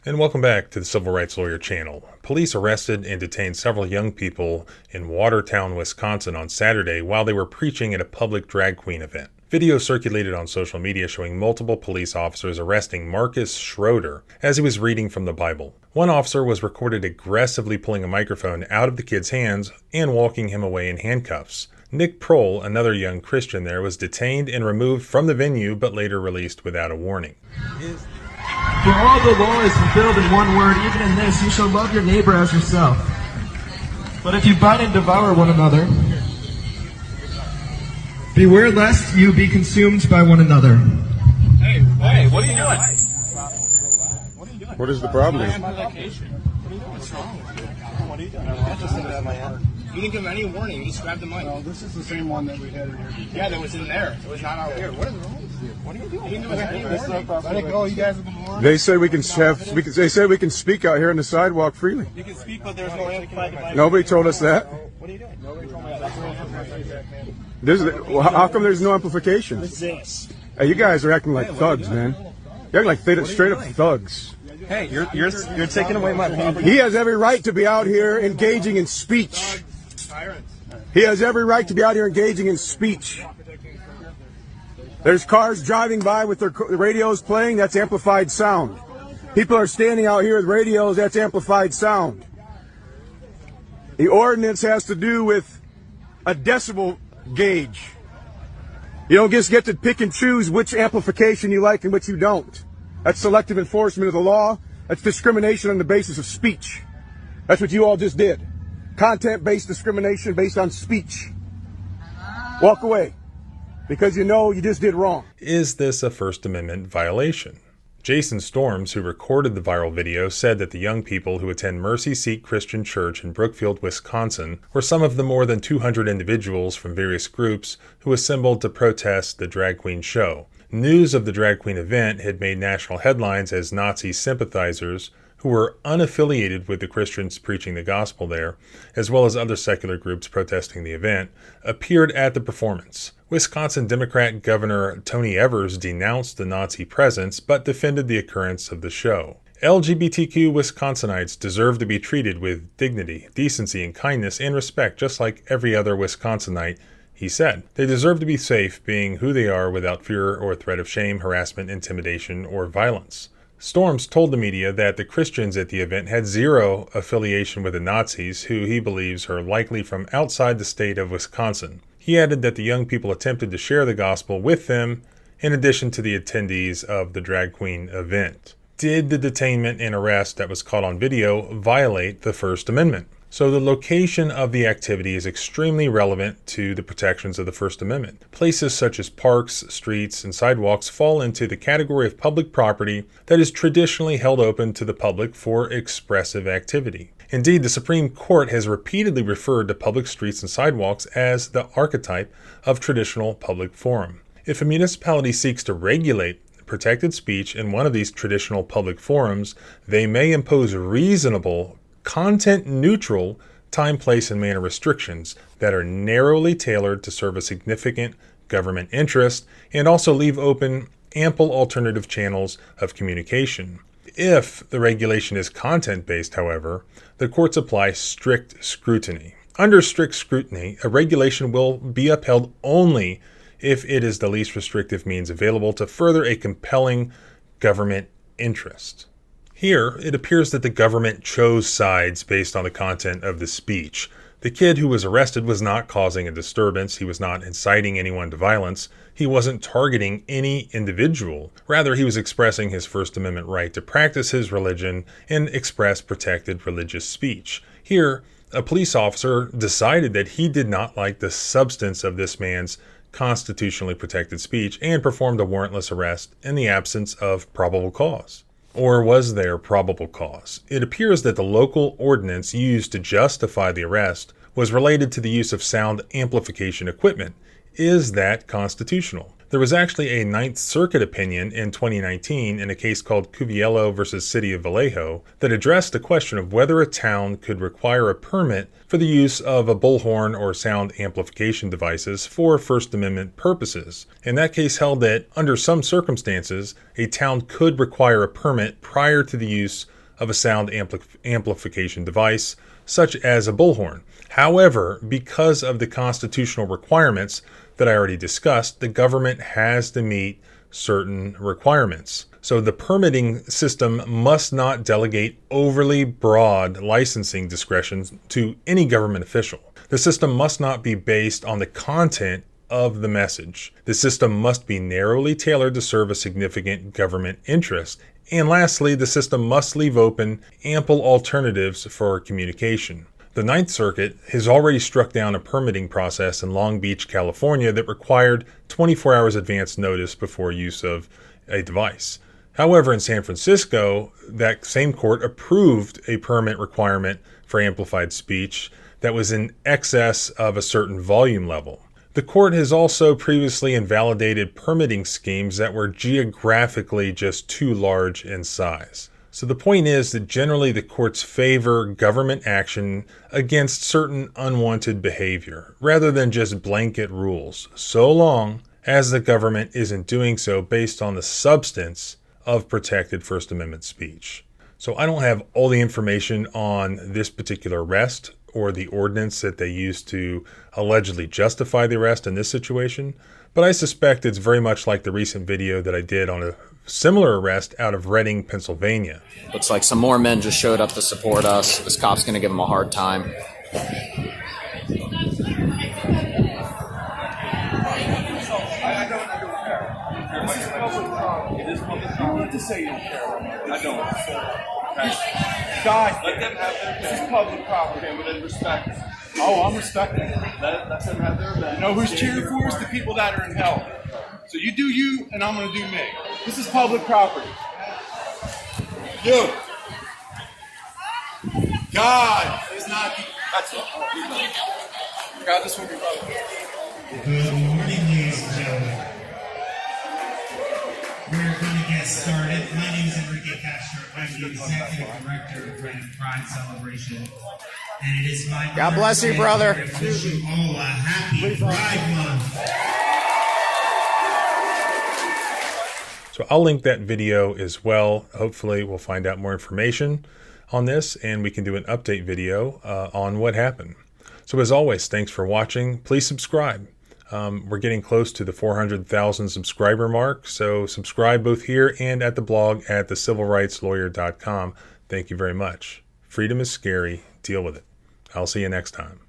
And welcome back to the Civil Rights Lawyer channel. Police arrested and detained several young people in Watertown, Wisconsin on Saturday while they were preaching at a public drag queen event. Video circulated on social media showing multiple police officers arresting Marcus Schroeder as he was reading from the Bible. One officer was recorded aggressively pulling a microphone out of the kid's hands and walking him away in handcuffs. Nick Prohl, another young Christian there, was detained and removed from the venue but later released without a warning. For all the law is fulfilled in one word, even in this, you shall love your neighbor as yourself. But if you bite and devour one another, beware lest you be consumed by one another. Hey, what are you doing? What is the problem? What's wrong? What are you doing? I just didn't have my hand. You didn't give him any warning. You just grabbed the mic. No, this is the same one that we had in here. Yeah, that was in there. It was not out here. What is wrong with you? What are you doing? You didn't give us any warning. Let it go. You guys have been warned. They say we can They say we can speak out here on the sidewalk freely. You can speak, but there's no amplified device. Nobody told us that. What are you doing? Nobody told me that. Well, how come there's no amplification? What's this? Hey, you guys are acting like thugs, man. You're acting like straight up thugs. Hey, you're taking away my property. He has every right to be out here engaging in speech. He has every right to be out here engaging in speech. There's cars driving by with their radios playing, that's amplified sound. People are standing out here with radios, that's amplified sound. The ordinance has to do with a decibel gauge. You don't just get to pick and choose which amplification you like and which you don't. That's selective enforcement of the law. That's discrimination on the basis of speech. That's what you all just did. Content-based discrimination based on speech. Walk away, because you know you just did wrong. Is this a First Amendment violation? Jason Storms, who recorded the viral video, said that the young people who attend Mercy Seat Christian Church in Brookfield, Wisconsin, were some of the more than 200 individuals from various groups who assembled to protest the drag queen show. News of the drag queen event had made national headlines as Nazi sympathizers, who were unaffiliated with the Christians preaching the gospel there, as well as other secular groups protesting the event, appeared at the performance. Wisconsin Democrat Governor Tony Evers denounced the Nazi presence, but defended the occurrence of the show. LGBTQ Wisconsinites deserve to be treated with dignity, decency, and kindness and respect, just like every other Wisconsinite, he said. They deserve to be safe being who they are without fear or threat of shame, harassment, intimidation, or violence. Storms told the media that the Christians at the event had zero affiliation with the Nazis, who he believes are likely from outside the state of Wisconsin. He added that the young people attempted to share the gospel with them, in addition to the attendees of the drag queen event. Did the detainment and arrest that was caught on video violate the First Amendment? So the location of the activity is extremely relevant to the protections of the First Amendment. Places such as parks, streets, and sidewalks fall into the category of public property that is traditionally held open to the public for expressive activity. Indeed, the Supreme Court has repeatedly referred to public streets and sidewalks as the archetype of traditional public forum. If a municipality seeks to regulate protected speech in one of these traditional public forums, they may impose reasonable, content-neutral time, place, and manner restrictions that are narrowly tailored to serve a significant government interest and also leave open ample alternative channels of communication. If the regulation is content-based, however, the courts apply strict scrutiny. Under strict scrutiny, a regulation will be upheld only if it is the least restrictive means available to further a compelling government interest. Here, it appears that the government chose sides based on the content of the speech. The kid who was arrested was not causing a disturbance. He was not inciting anyone to violence. He wasn't targeting any individual. Rather, he was expressing his First Amendment right to practice his religion and express protected religious speech. Here, a police officer decided that he did not like the substance of this man's constitutionally protected speech and performed a warrantless arrest in the absence of probable cause. Or was there probable cause? It appears that the local ordinance used to justify the arrest was related to the use of sound amplification equipment. Is that constitutional? There was actually a Ninth Circuit opinion in 2019 in a case called Cuviello versus City of Vallejo that addressed the question of whether a town could require a permit for the use of a bullhorn or sound amplification devices for First Amendment purposes. And that case held that under some circumstances, a town could require a permit prior to the use of a sound amplification device, such as a bullhorn. However, because of the constitutional requirements that I already discussed, the government has to meet certain requirements. So the permitting system must not delegate overly broad licensing discretion to any government official. The system must not be based on the content of the message. The system must be narrowly tailored to serve a significant government interest. And lastly, the system must leave open ample alternatives for communication. The Ninth Circuit has already struck down a permitting process in Long Beach, California that required 24 hours advance notice before use of a device. However, in San Francisco, that same court approved a permit requirement for amplified speech that was in excess of a certain volume level. The court has also previously invalidated permitting schemes that were geographically just too large in size. So the point is that generally the courts favor government action against certain unwanted behavior, rather than just blanket rules, so long as the government isn't doing so based on the substance of protected First Amendment speech. So I don't have all the information on this particular arrest or the ordinance that they used to allegedly justify the arrest in this situation, but I suspect it's very much like the recent video that I did on a similar arrest out of Reading, Pennsylvania. Looks like some more men just showed up to support us. This cop's going to give them a hard time. You want to say you don't care. I don't. Guys, let them have their This is public property. Okay, with respect. Oh, I'm respecting it. Let them have their event. You know who's cheering for us? The people that are in hell. So you do you, and I'm going to do me. This is public property. You. God is not. That's all. God, this one, your brother. Good morning, ladies and gentlemen. We're going to get started. My name is Enrique Castro. I'm the Executive Director of Grand Pride Celebration. And it is my honor God bless you, brother. to wish you all a happy Pride Month. So I'll link that video as well. Hopefully we'll find out more information on this and we can do an update video on what happened. So as always, thanks for watching. Please subscribe. We're getting close to the 400,000 subscriber mark, so subscribe both here and at the blog at thecivilrightslawyer.com. Thank you very much. Freedom is scary. Deal with it. I'll see you next time.